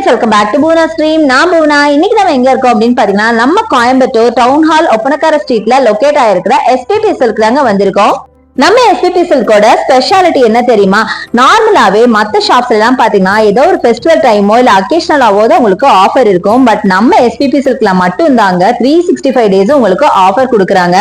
Friends, welcome back to Poona stream. நான் பூனா. இன்னைக்கு நம்ம எங்க இருக்கோம் அப்படின்னு பாத்தீங்கன்னா, நம்ம கோயம்புத்தூர் டவுன் ஹால் ஒப்பனக்கார ஸ்ட்ரீட்ல லொகேட் ஆயிருக்கிற எஸ்பிபி சில்க் தாங்க வந்திருக்கோம். நம்ம எஸ்பிபி சில்கோட ஸ்பெஷாலிட்டி என்ன தெரியுமா? நார்மலாவே மத்த ஷாப்ஸ்ல எல்லாம் பாத்தீங்கன்னா ஏதோ ஒரு ஃபெஸ்டிவல் டைமோ இல்ல அக்கேஷனலாவோ தான் உங்களுக்கு ஆஃபர் இருக்கும். பட் நம்ம எஸ்பிபி சில்க்ல மட்டும் தாங்க 365 டேஸ் உங்களுக்கு ஆஃபர் கொடுக்குறாங்க.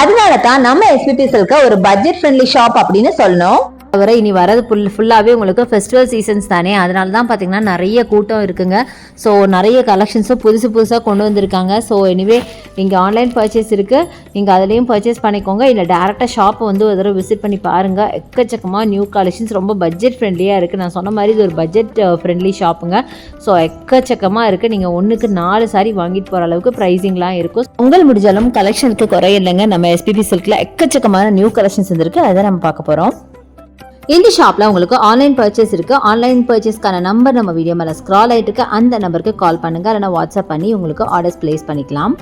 அதனால தான் நம்ம எஸ்பிபி சில்க ஒரு பட்ஜெட் ஃப்ரெண்ட்லி ஷாப் அப்படின்னு சொல்லணும். தவிர இனி வரது ஃபுல்லாகவே உங்களுக்கு ஃபெஸ்டிவல் சீசன்ஸ் தானே, அதனால தான் பார்த்தீங்கன்னா நிறைய கூட்டம் இருக்குங்க. ஸோ நிறைய கலெக்ஷன்ஸும் புதுசாக கொண்டு வந்திருக்காங்க. ஸோ எனிவே இங்கே ஆன்லைன் பர்ச்சேஸ் இருக்குது, நீங்கள் அதுலேயும் பர்ச்சேஸ் பண்ணிக்கோங்க. இல்லை டேரெக்டாக ஷாப்பை வந்து ஒரு தடவை விசிட் பண்ணி பாருங்கள். எக்கச்சக்கமாக நியூ கலெக்ஷன்ஸ் ரொம்ப பட்ஜெட் ஃப்ரெண்ட்லியாக இருக்குது. நான் சொன்ன மாதிரி இது ஒரு பட்ஜெட் ஃப்ரெண்ட்லி ஷாப்புங்க. ஸோ எக்கச்சக்கமாக இருக்குது. நீங்கள் ஒன்றுக்கு 4 சாரி வாங்கிட்டு போகிற அளவுக்கு ப்ரைஸிங்லாம் இருக்கும். உங்கள் முடிஞ்சாலும் கலெக்ஷனுக்கு குறையில்லைங்க. நம்ம எஸ்பிபி சில்கில் எக்கச்சக்கமான நியூ கலெக்ஷன்ஸ் வந்துருக்கு, அதை நம்ம பார்க்க போகிறோம். இந்த ஷாப்பில் உங்களுக்கு ஆன்லைன் பர்ச்சேஸ் இருக்குது. ஆன்லைன் பர்ச்சேஸ்க்கான நம்பர் நம்ம வீடியோ மேலே ஸ்க்ரால் ஆகிட்டு இருக்கு. அந்த நம்பருக்கு கால் பண்ணுங்கள், இல்லைனா வாட்ஸ்அப் பண்ணி உங்களுக்கு ஆர்டர்ஸ் ப்ளேஸ் பண்ணிக்கலாம்.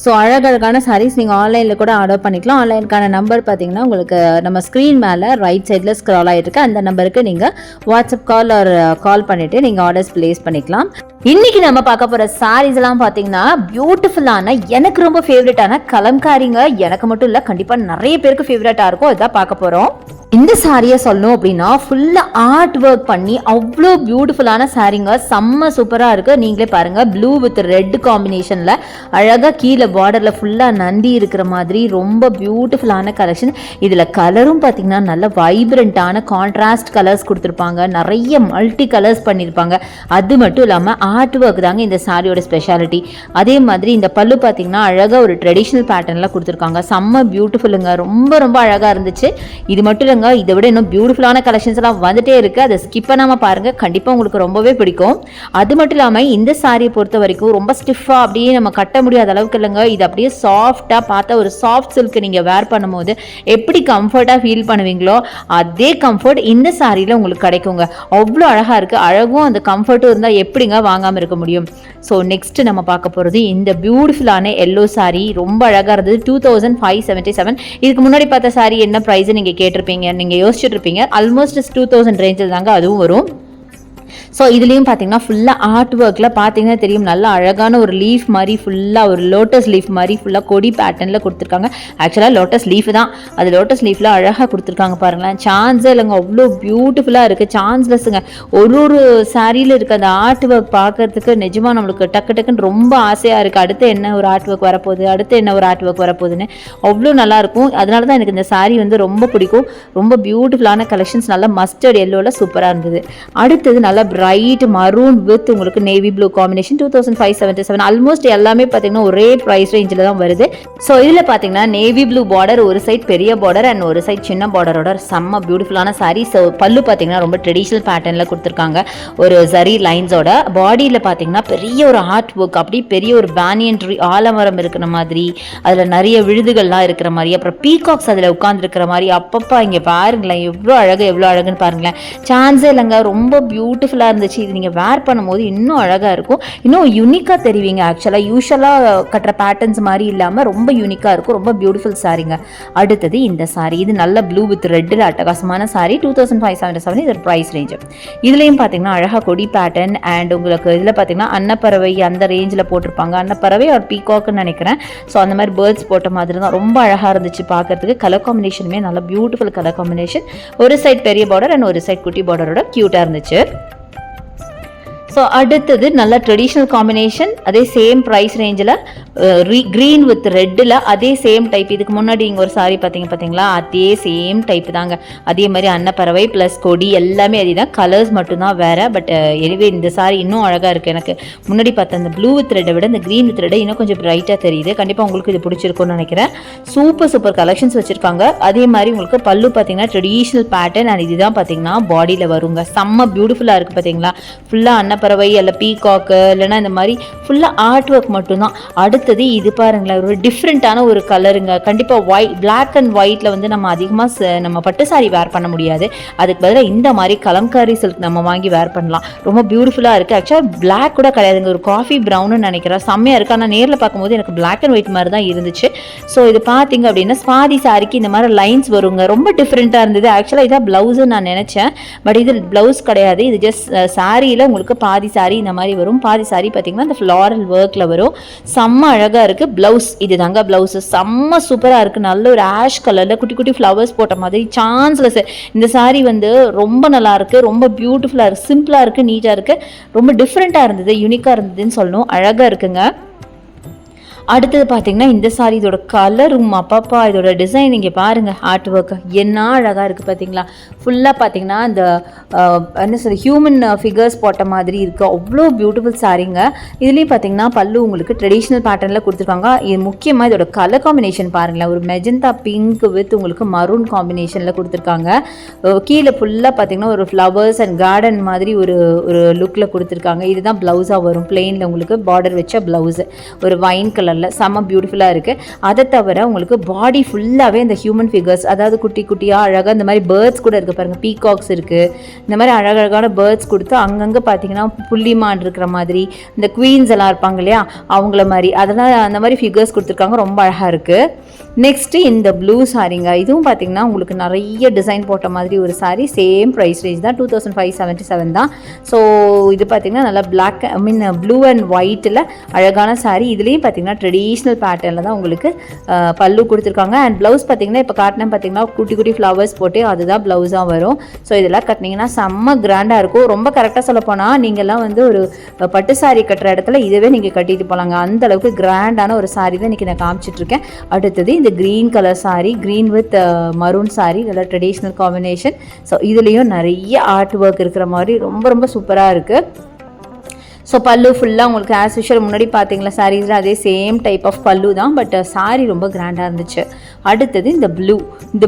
ஸோ அழகழகான சாரீஸ் நீங்கள் ஆன்லைனில் கூட ஆர்டர் பண்ணிக்கலாம். ஆன்லைனுக்கான நம்பர் பார்த்தீங்கன்னா உங்களுக்கு நம்ம ஸ்க்ரீன் மேலே ரைட் சைடில் ஸ்க்ரால் ஆகிட்டு அந்த நம்பருக்கு நீங்கள் வாட்ஸ்அப் கால் ஒரு கால் பண்ணிவிட்டு நீங்கள் ஆர்டர்ஸ் ப்ளேஸ் பண்ணிக்கலாம். இன்னைக்கு நம்ம பார்க்க போகிற சாரீஸ் எல்லாம் பார்த்தீங்கன்னா பியூட்டிஃபுல்லான, எனக்கு ரொம்ப ஃபேவரட்டான கலம்காரிங்க. எனக்கு மட்டும் இல்லை, கண்டிப்பாக நிறைய பேருக்கு ஃபேவரட்டாக இருக்கும். இதான் பார்க்க போகிறோம். இந்த சாரியை சொல்லணும் அப்படின்னா ஃபுல்லாக ஆர்ட் ஒர்க் பண்ணி அவ்வளோ பியூட்டிஃபுல்லான சாரீங்க. செம்ம சூப்பராக இருக்குது. நீங்களே பாருங்கள், ப்ளூ வித் ரெட் காம்பினேஷனில் அழகாக கீழே பார்டரில் ஃபுல்லாக நந்தி இருக்கிற மாதிரி ரொம்ப பியூட்டிஃபுல்லான கலெக்ஷன். இதில் கலரும் பார்த்தீங்கன்னா நல்ல வைப்ரண்ட்டான கான்ட்ராஸ்ட் கலர்ஸ் கொடுத்துருப்பாங்க. நிறைய மல்டி கலர்ஸ் பண்ணியிருப்பாங்க. அது மட்டும் இல்லாமல் ஆர்ட் ஒர்க் தாங்க இந்த சாரியோட ஸ்பெஷாலிட்டி. அதே மாதிரி இந்த பல்லு பார்த்தீங்கன்னா அழகாக ஒரு ட்ரெடிஷ்னல் பேட்டர்னில் கொடுத்துருக்காங்க. செம்ம பியூட்டிஃபுல்லுங்க. ரொம்ப ரொம்ப அழகாக இருந்துச்சு. இது மட்டும் இல்லைங்க, இதை விட இன்னும் பியூட்டிஃபுல்லான கலெக்ஷன்ஸ் எல்லாம் வந்துட்டே இருக்கு. அதை ஸ்கிப் பண்ணாம பாருங்க, கண்டிப்பா உங்களுக்கு ரொம்பவே பிடிக்கும். அது மட்டும் இல்லாம இந்த சாரியை பொறுத்த வரைக்கும் ரொம்ப ஸ்டிஃபா அப்படியே நம்ம கட்ட முடியாத அளவுக்கு இல்லைங்க. இது அப்படியே சாஃப்டா பார்த்தா ஒரு சாஃப்ட் சில்க் நீங்க வேர் பண்ணும்போது எப்படி கம்ஃபர்ட்டா ஃபீல் பண்ணுவீங்களோ அதே கம்ஃபர்ட் இந்த சாரியில உங்களுக்கு கிடைக்குங்க. அவ்வளோ அழகா இருக்கு. அழகும் அந்த கம்ஃபர்ட்டும் இருந்தால் எப்படிங்க வாங்காம இருக்க முடியும்? ஸோ நெக்ஸ்ட் நம்ம பார்க்க போகிறது இந்த பியூட்டிஃபுல்லான எல்லோ சாரி. ரொம்ப அழகாக இருந்தது. 2577. இதுக்கு முன்னாடி பார்த்த சாரி என்ன ப்ரைஸ் நீங்கள் கேட்டிருப்பீங்க, நீங்கள் யோசிச்சுட்டு இருப்பீங்க. ஆல்மோஸ்ட் 2000 ரேஞ்சில் தாங்க அதுவும் வரும். ஸோ இதுலேயும் பார்த்தீங்கன்னா ஃபுல்லாக ஆர்ட் ஒர்க்கில் பார்த்தீங்கன்னா தெரியும், நல்லா அழகான ஒரு லீஃப் மாதிரி ஃபுல்லாக ஒரு லோட்டஸ் லீஃப் மாதிரி ஃபுல்லாக கொடி பேட்டர்னில் கொடுத்துருக்காங்க. ஆக்சுவலாக லோட்டஸ் லீஃப் தான், அது லோட்டஸ் லீஃபில் அழகாக கொடுத்துருக்காங்க பாருங்களேன். சான்ஸே இல்லைங்க, அவ்வளோ பியூட்டிஃபுல்லாக இருக்குது. சான்ஸ்லெஸ்ஸுங்க. ஒரு சாரியில் இருக்க அந்த ஆர்ட் ஒர்க் பார்க்கறதுக்கு நிஜமாக நம்மளுக்கு டக்கு டக்குன்னு ரொம்ப ஆசையாக இருக்குது. அடுத்து என்ன ஒரு ஆர்ட் ஒர்க் வரப்போகுது, அடுத்து என்ன ஒரு ஆர்ட் ஒர்க் வரப்போகுதுன்னு அவ்வளோ நல்லாயிருக்கும். அதனால தான் எனக்கு இந்த சாரி வந்து ரொம்ப பிடிக்கும். ரொம்ப பியூட்டிஃபுல்லான கலெக்ஷன்ஸ், நல்லா மஸ்டர்ட் எல்லோவில் சூப்பராக இருந்தது. அடுத்தது நல்லா பிரைட் மரூன் வித் உங்களுக்கு நேவி ப்ளூ காம்பினேஷன். 2577. ஆல்மோஸ்ட் எல்லாமே பார்த்தீங்கன்னா ஒரே ப்ரைஸ் ரேஞ்சில் தான் வருது. ஸோ இதில் பார்த்தீங்கன்னா நேவி ப்ளூ பார்டர், ஒரு சைட் பெரிய பார்டர் அண்ட் ஒரு சைட் சின்ன பார்டரோட செம்ம பியூட்டிஃபுல்லான சாரீ. ஸோ பல்லு பார்த்தீங்கன்னா ரொம்ப ட்ரெடிஷ்னல் பேட்டர்னில் கொடுத்துருக்காங்க. ஒரு சரி லைன்ஸோட பாடியில் பார்த்தீங்கன்னா பெரிய ஒரு ஆர்ட் ஒர்க், அப்படி பெரிய ஒரு பேனியன் ட்ரீ ஆலமரம் இருக்கிற மாதிரி, அதில் நிறைய விழுதுகள்லாம் இருக்கிற மாதிரி, அப்புறம் பீகாக்ஸ் அதில் உட்காந்துருக்கிற மாதிரி. அப்பப்பா இங்கே பாருங்களேன், எவ்வளோ அழகுன்னு பாருங்களேன். சான்ஸே இல்லைங்க, ரொம்ப பியூட்டிஃபுல்லாக இருந்துச்சு. இது நீங்கள் வேர் பண்ணும்போது இன்னும் அழகாக இருக்கும், இன்னும் யூனிக்காக தெரிவிங்க. ஆக்சுவலாக யூஸ்வலாக கட்டுற பேட்டர்ன்ஸ் மாதிரி இல்லாமல் ரொம்ப யூனிக்காக இருக்கும். ரொம்ப பியூட்டிஃபுல் சாரீங்க. அடுத்தது இந்த சாரீ, இது நல்ல ப்ளூ வித் ரெட்டில் அட்டகாசமான சாரீ. 2577. இது ப்ரைஸ் ரேஞ்சு. இதுலேயும் பார்த்தீங்கன்னா அழகாக கொடி பேட்டர்ன் அண்ட் உங்களுக்கு இதில் பார்த்தீங்கன்னா அன்னப்பறவை அந்த ரேஞ்சில் போட்டிருப்பாங்க. அன்னப்பறவை ஒரு பீகாக்னு நினைக்கிறேன். ஸோ அந்த மாதிரி பேர்ட்ஸ் போட்ட மாதிரி தான் ரொம்ப அழகாக இருந்துச்சு பார்க்கறதுக்கு. கலர் காம்பினேஷனுமே நல்ல பியூட்டிஃபுல் கலர் காம்பினேஷன். ஒரு சைட் பெரிய பார்டர் அண்ட் ஒரு சைட் குட்டி பார்டரோட க்யூட்டாக இருந்துச்சு. ஸோ அடுத்தது நல்ல ட்ரெடிஷ்னல் காம்பினேஷன், அதே சேம் ப்ரைஸ் ரேஞ்சில் க்ரீன் வித் ரெட்டில் அதே சேம் டைப். இதுக்கு முன்னாடி இங்கே ஒரு சாரி பார்த்தீங்களா, அதே சேம் டைப் தாங்க. அதே மாதிரி அன்னப்பறவை ப்ளஸ் கொடி எல்லாமே அதே தான், கலர்ஸ் மட்டும்தான் வேறு. பட் எனிவே இந்த சாரி இன்னும் அழகாக இருக்குது. எனக்கு முன்னாடி பார்த்த அந்த ப்ளூ வித் ரெட்டை விட இந்த க்ரீன் வித் ரெட்டை இன்னும் கொஞ்சம் ப்ரைட்டாக தெரியுது. கண்டிப்பாக உங்களுக்கு இது பிடிச்சிருக்கும்னு நினைக்கிறேன். சூப்பர் கலெக்ஷன்ஸ் வச்சுருக்காங்க. அதே மாதிரி உங்களுக்கு பல்லு பார்த்தீங்கன்னா ட்ரெடிஷ்னல் பேட்டர்ன் அண்ட் இதுதான் பார்த்தீங்கன்னா பாடியில் வருங்க. செம்ம பியூட்டிஃபுல்லாக இருக்குது பார்த்தீங்களா. ஃபுல்லாக பறவை அல்ல பீகாக்கு இல்லைன்னா இந்த மாதிரி ஃபுல்லாக ஆர்ட் ஒர்க் மட்டும்தான். அடுத்து அடுத்தது இது பாருங்களேன், ஒரு டிஃப்ரெண்ட்டான ஒரு கலருங்க. கண்டிப்பாக பிளாக் அண்ட் ஒயிட்டில் வந்து நம்ம அதிகமாக நம்ம பட்டு சாரி வேர் பண்ண முடியாது. அதுக்கு பதிலாக இந்த மாதிரி கலம்காரி சில்க் நம்ம வாங்கி வேர் பண்ணலாம். ரொம்ப பியூட்டிஃபுல்லாக இருக்குது. ஆக்சுவலாக பிளாக் கூட கிடையாதுங்க, ஒரு காஃபி ப்ரௌன்னு நினைக்கிறேன். செம்மையாக இருக்குது. ஆனால் நேரில் பார்க்கும்போது எனக்கு பிளாக் அண்ட் ஒயிட் மாதிரி தான் இருந்துச்சு. ஸோ இது பார்த்தீங்க அப்படின்னா ஸ்வாதி சாரிக்கு இந்த மாதிரி லைன்ஸ் வருங்க. ரொம்ப டிஃப்ரெண்ட்டாக இருந்தது. ஆக்சுவலாக இதான் ப்ளவுஸுன்னு நான் நினச்சேன். பட் இது ப்ளவுஸ் கிடையாது. இது ஜஸ்ட் சாரியில் உங்களுக்கு பாதி சாரி இந்த மாதிரி வரும். பாதி சாரி பார்த்தீங்கன்னா இந்த ஃப்ளாரல் ஒர்க்கில் வரும். செம்ம அழகாக இருக்குது. ப்ளவுஸ் இது தாங்க ப்ளவுஸு. செம்ம சூப்பராக இருக்குது. நல்ல ஒரு ஆஷ் கலரில் குட்டி குட்டி ஃப்ளவர்ஸ் போட்ட மாதிரி சான்ஸ்லெஸ். இந்த சாரி வந்து ரொம்ப நல்லா இருக்குது. ரொம்ப பியூட்டிஃபுல்லாக இருக்குது. சிம்பிளாக இருக்குது. நீட்டாக இருக்குது. ரொம்ப டிஃப்ரெண்ட்டாக இருந்தது. யூனிக்காக இருந்ததுன்னு சொல்லணும். அழகாக இருக்குங்க. அடுத்தது பார்த்தீங்கன்னா இந்த சாரி, இதோட கலரும் அப்பாப்பா, இதோட டிசைன் இங்கே பாருங்கள், ஆர்ட் ஒர்க் என்ன அழகாக இருக்குது பார்த்தீங்களா. ஃபுல்லாக பார்த்தீங்கன்னா இந்த என்ன சொல்ல ஹியூமன் ஃபிகர்ஸ் போட்ட மாதிரி இருக்குது. அவ்வளோ பியூட்டிஃபுல் சாரீங்க. இதுலேயும் பார்த்தீங்கன்னா பல்லு உங்களுக்கு ட்ரெடிஷ்னல் பேட்டர்னில் கொடுத்துருக்காங்க. இது முக்கியமாக இதோட கலர் காம்பினேஷன் பாருங்களேன். ஒரு மெஜந்தா பிங்க் வித் உங்களுக்கு மரூன் காம்பினேஷனில் கொடுத்துருக்காங்க. கீழே ஃபுல்லாக பார்த்தீங்கன்னா ஒரு ஃப்ளவர்ஸ் அண்ட் கார்டன் மாதிரி ஒரு லுக்கில் கொடுத்துருக்காங்க. இதுதான் ப்ளவுஸாக வரும். பிளெயினில் உங்களுக்கு பார்டர் வச்ச ப்ளவுஸு ஒரு வைன் கலர் செம்ம பியூட்டிஃபுல்லாக இருக்குது. அதை தவிர உங்களுக்கு பாடி ஃபுல்லாகவே இந்த ஹியூமன் ஃபிகர்ஸ், அதாவது குட்டி குட்டியாக அழகாக இந்த மாதிரி பேர்ட்ஸ் கூட இருக்குது பாருங்கள். பீகாக்ஸ் இருக்குது. இந்த மாதிரி அழகழகான பேர்ட்ஸ் கொடுத்து அங்கங்கே பார்த்தீங்கன்னா புள்ளிமான் இருக்கிற மாதிரி, இந்த குவீன்ஸ் எல்லாம் இருப்பாங்க இல்லையா அவங்கள மாதிரி, அதெல்லாம் அந்த மாதிரி ஃபிகர்ஸ் கொடுத்துருக்காங்க. ரொம்ப அழகாக இருக்குது. நெக்ஸ்ட்டு இந்த ப்ளூ சாரீங்க. இதுவும் பார்த்தீங்கன்னா உங்களுக்கு நிறைய டிசைன் போட்ட மாதிரி ஒரு சாரீ. சேம் ப்ரைஸ் ரேஞ்ச் தான், 2577 தான். ஸோ இது பார்த்தீங்கன்னா நல்லா பிளாக் ப்ளூ அண்ட் ஒயிட்டில் அழகான சாரீ. இதுலேயும் பார்த்தீங்கன்னா ட்ரெடிஷ்னல் பேட்டர்னில் தான் உங்களுக்கு பல்லு கொடுத்துருக்காங்க. அண்ட் ப்ளவுஸ் பார்த்தீங்கன்னா இப்போ காட்டினேன் பார்த்தீங்கன்னா குட்டி குட்டி ஃப்ளவர்ஸ் போட்டு அதுதான் ப்ளவுஸாக வரும். ஸோ இதெல்லாம் கட்டினீங்கன்னா செம்ம கிராண்டாக இருக்கும். ரொம்ப கரெக்டாக சொல்ல போனால் நீங்கள்லாம் வந்து ஒரு பட்டு சாரீ கட்டுற இடத்துல இதுவே நீங்கள் கட்டிட்டு போகலாங்க. அந்த அளவுக்கு கிராண்டான ஒரு சாரீ தான் இன்றைக்கி நான் காமிச்சிட்ருக்கேன். அடுத்தது இந்த green colour sari, green with maroon sari, நல்லா ட்ரெடிஷ்னல் காம்பினேஷன். ஸோ இதுலேயும் நிறைய ஆர்ட் ஒர்க் இருக்கிற மாதிரி ரொம்ப ரொம்ப சூப்பராக இருக்குது. ஸோ பல்லு ஃபுல்லாக உங்களுக்கு ஆஸ் யூஷுவல் முன்னாடி பார்த்தீங்களா சாரீஸில் அதே சேம் டைப் ஆஃப் பல்லு தான். பட் சாரீ ரொம்ப கிராண்டாக இருந்துச்சு. அடுத்தது இந்த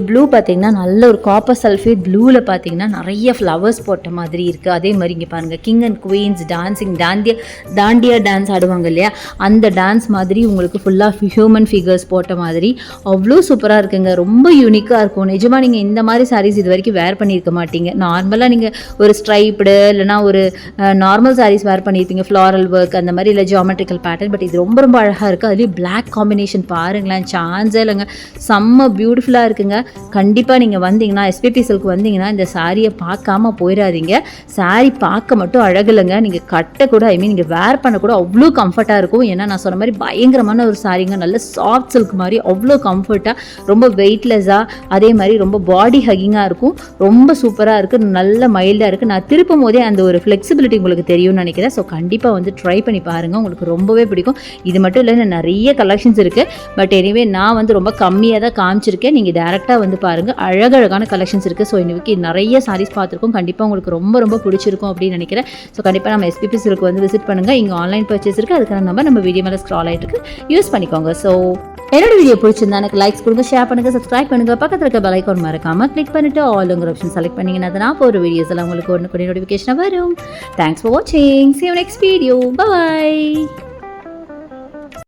ப்ளூ பார்த்தீங்கன்னா நல்ல ஒரு காப்பர் சல்ஃபேட் ப்ளூவில் பார்த்தீங்கன்னா நிறைய ஃப்ளவர்ஸ் போட்ட மாதிரி இருக்குது. அதே மாதிரி இங்கே பாருங்கள், king and queens dancing dandiya dance ஆடுவாங்க இல்லையா, அந்த டான்ஸ் மாதிரி உங்களுக்கு ஃபுல்லாக ஹியூமன் ஃபிகர்ஸ் போட்ட மாதிரி அவ்வளோ சூப்பராக இருக்குங்க. ரொம்ப யூனிக்காக இருக்கும். நிஜமாக நீங்கள் இந்த மாதிரி சாரீஸ் இது வரைக்கும் வேர் பண்ணியிருக்க மாட்டீங்க. நார்மலாக நீங்கள் ஒரு ஸ்ட்ரைப்டு இல்லைனா ஒரு நார்மல் சாரீஸ் வேர் பண்ணியிருப்பீங்க, ஃப்ளாரல் ஒர்க் அந்த மாதிரி, இல்லை ஜியோமெட்ரிக்கல் பேட்டர்ன். பட் இது ரொம்ப ரொம்ப அழகாக இருக்குது. அதுலேயும் பிளாக் காம்பினேஷன் பாருங்களேன், சான்ஸே இல்லைங்க. செம்ம பியூட்டிஃபுல்லாக இருக்குங்க. கண்டிப்பாக நீங்கள் வந்தீங்கன்னா எஸ்பிபி சில்க் வந்தீங்கன்னா இந்த சாரியை பார்க்காம போயிடாதீங்க. சாரீ பார்க்க மட்டும் அழகில்லைங்க, நீங்கள் கட்டக்கூட நீங்கள் வேர் பண்ணக்கூட அவ்வளோ கம்ஃபர்ட்டாக இருக்கும். ஏன்னா நான் சொன்ன மாதிரி பயங்கரமான ஒரு சாரீங்க. நல்ல சாஃப்ட் சில்க் மாதிரி அவ்வளோ கம்ஃபர்ட்டாக, ரொம்ப வெயிட்லெஸ்ஸாக, அதே மாதிரி ரொம்ப பாடி ஹக்கிங்காக இருக்கும். ரொம்ப சூப்பராக இருக்குது. நல்ல மைல்டாக இருக்குது. நான் திருப்பும் போதே அந்த ஒரு ஃப்ளெக்சிபிலிட்டி உங்களுக்கு தெரியும்னு நினைக்கிறேன். ஸோ கண்டிப்பாக வந்து ட்ரை பண்ணி பாருங்கள், உங்களுக்கு ரொம்பவே பிடிக்கும். இது மட்டும் இல்லை, நிறைய கலெக்ஷன்ஸ் இருக்குது. பட் எனிவே நான் வந்து ரொம்ப கம்மியாக தான் காமிச்சிருக்கேன். நீங்கள் டேரெக்டாக வந்து பாருங்கள், அழகழகான கலெக்ஷன்ஸ் இருக்குது. ஸோ இன்னைக்கு நிறைய சாரீஸ் பார்த்துருக்கோம். கண்டிப்பாக உங்களுக்கு ரொம்ப ரொம்ப பிடிச்சிருக்கும் அப்படின்னு நினைக்கிறேன். ஸோ கண்டிப்பாக நம்ம எஸ்பிபி சில்க் வந்து விசிட் பண்ணுங்கள். இங்கே ஆன்லைன் பர்ச்சேஸ் இருக்குது. அதுக்கான நம்பர் நம்ம வீடியோ மேலே ஸ்க்ரால் ஆகிட்டு இருக்கு, யூஸ் பண்ணிக்கோங்க. ஸோ என்னோட வீடியோ பிடிச்சிருந்தா எனக்கு லைக்ஸ் கொடுங்க, ஷேர் பண்ணுங்கள், சப்ஸ்கிரைப் பண்ணுங்கள். பக்கத்தில் இருக்க பெல் ஐகான் மறக்காமல் கிளிக் பண்ணிவிட்டு ஆல்ங்கிற ஆப்ஷன் செலக்ட் பண்ணிங்கன்னா தான் நான் போகிற வீடியோஸ் எல்லாம் உங்களுக்கு ஒன்று நோட்டிஃபிகேஷனாக வரும். தேங்க்ஸ் ஃபார் வாட்சிங். See you next video. Bye.